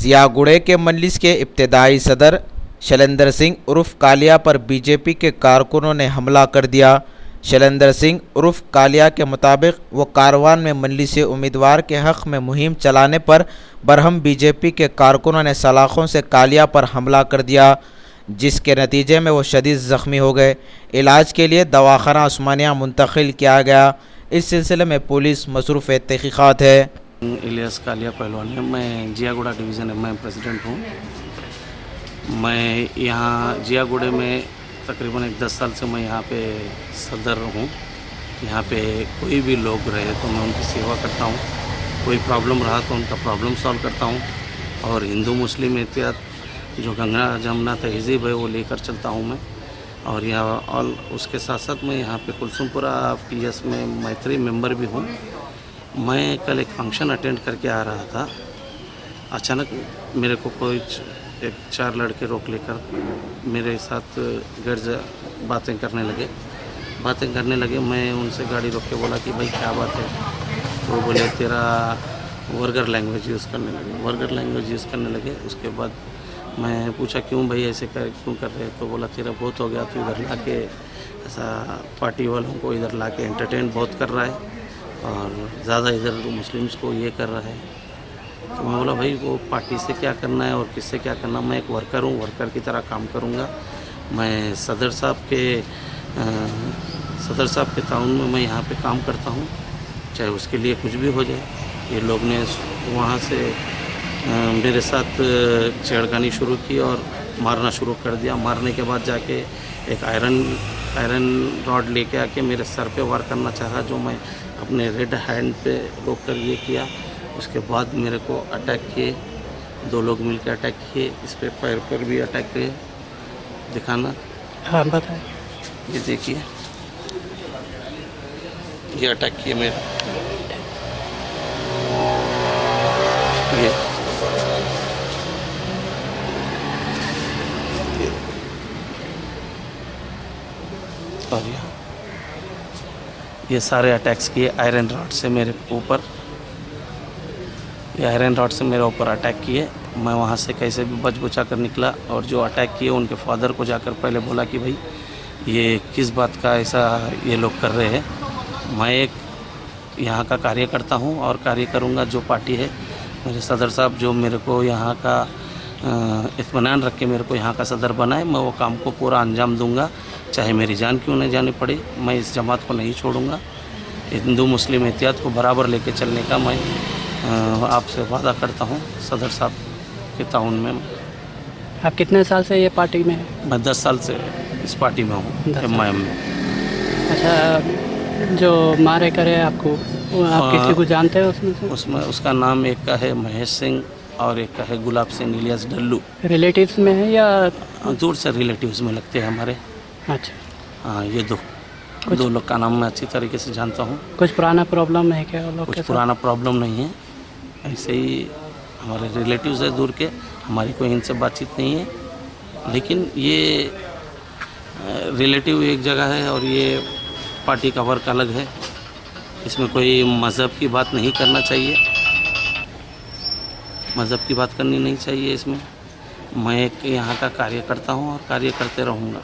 जियागुड़े के मजलिस के इब्तदाई सदर शैलेंद्र सिंह उर्फ कालिया पर बीजेपी के कारकुनों ने हमला कर दिया। शैलेंद्र सिंह उर्फ कालिया के मुताबिक वो कारवान में मजलिसी उम्मीदवार के हक़ में मुहिम चलाने पर बरहम बीजेपी के कारकुनों ने सलाखों से कालिया पर हमला कर दिया, जिसके नतीजे में वो शदीद ज़ख्मी हो गए। इलाज के लिए दवाखाना उस्मानिया मुंतकिल किया गया। इस सिलसिले में पुलिस मसरूफ़ तहक़ीक़ात है। इलियास कालिया पहलवान है। मैं जियागुड़ा डिवीज़न में प्रेसिडेंट हूँ। मैं यहाँ जियागुड़े में तकरीबन 10 साल से मैं यहाँ पे सदर हूँ। यहाँ पे कोई भी लोग रहे तो मैं उनकी सेवा करता हूँ, कोई प्रॉब्लम रहा तो उनका प्रॉब्लम सॉल्व करता हूँ, और हिंदू मुस्लिम एहतियात जो गंगा जमुना तहज़ीब है वो लेकर चलता हूँ मैं। और यहाँ और उसके साथ साथ मैं यहाँ पे कुलसुमपुरा PS में मैत्री मेंबर भी हूँ। मैं कल एक फंक्शन अटेंड करके आ रहा था, अचानक मेरे को कोई 4 लड़के रोक लेकर मेरे साथ गर्ज बातें करने लगे। मैं उनसे गाड़ी रोक के बोला कि भाई क्या बात है, तो बोले तेरा वर्गर लैंग्वेज यूज़ करने लगे। उसके बाद मैं पूछा क्यों भाई ऐसे क्यों कर रहे हैं, तो बोला तेरा बहुत हो गया, तो इधर ला के ऐसा पार्टी वालों को इधर ला के एंटरटेन बहुत कर रहा है और ज़्यादा इधर मुस्लिम्स को ये कर रहा है। तो मैं बोला भाई वो पार्टी से क्या करना है और किससे क्या करना, मैं एक वर्कर हूँ, वर्कर की तरह काम करूँगा। मैं सदर साहब के ताउन में मैं यहाँ पे काम करता हूँ, चाहे उसके लिए कुछ भी हो जाए। ये लोग ने वहाँ से मेरे साथ छेड़खानी शुरू की और मारना शुरू कर दिया। मारने के बाद जाके एक आयरन रॉड लेके आके मेरे सर पे वार करना चाहा, जो मैं अपने रेड हैंड पे रोक कर ये किया। उसके बाद मेरे को अटैक किए, 2 लोग मिलकर अटैक किए। इस पे पैर पर भी अटैक किए। दिखाना, हाँ बताएं। ये देखिए, ये अटैक किए मेरे, ये सारे अटैक्स किए आयरन रॉड से मेरे ऊपर। ये आयरन रॉड से मेरे ऊपर अटैक किए। मैं वहाँ से कैसे भी बच बचा कर निकला, और जो अटैक किए उनके फादर को जाकर पहले बोला कि भाई ये किस बात का ऐसा ये लोग कर रहे हैं। मैं एक यहाँ का कार्यकर्ता हूँ और कार्य करूँगा जो पार्टी है। मेरे सदर साहब जो मेरे को यहाँ का इत्मीनान रख के मेरे को यहाँ का सदर बनाए, मैं वो काम को पूरा अंजाम दूंगा, चाहे मेरी जान क्यों नहीं जानी पड़े। मैं इस जमात को नहीं छोड़ूंगा। हिंदू मुस्लिम एहतियात को बराबर लेके चलने का मैं आपसे वादा करता हूँ सदर साहब के ताउन में। आप कितने साल से ये पार्टी में हैं? मैं 10 साल से इस पार्टी में हूँ, MIM में। अच्छा, जो मारे करे आपको, आप किसी को जानते हैं उसमें से? उसमें उसका नाम एक का है महेश सिंह और एक का है गुलाब सिंह इलियास डल्लू। रिलेटिव्स में है या दूर से रिलेटिव्स में लगते हैं हमारे। अच्छा, हाँ, ये दो लोग का नाम मैं अच्छी तरीके से जानता हूँ। कुछ पुराना प्रॉब्लम है क्या वो लोग? कुछ पुराना प्रॉब्लम नहीं है, ऐसे ही हमारे रिलेटिव्स है दूर के, हमारी कोई इनसे बातचीत नहीं है। लेकिन ये रिलेटिव एक जगह है और ये पार्टी का वर्क अलग है। इसमें कोई मज़हब की बात नहीं करना चाहिए, मज़हब की बात करनी नहीं चाहिए इसमें। मैं एक यहाँ का कार्यकर्ता हूँ और कार्य करते रहूँगा।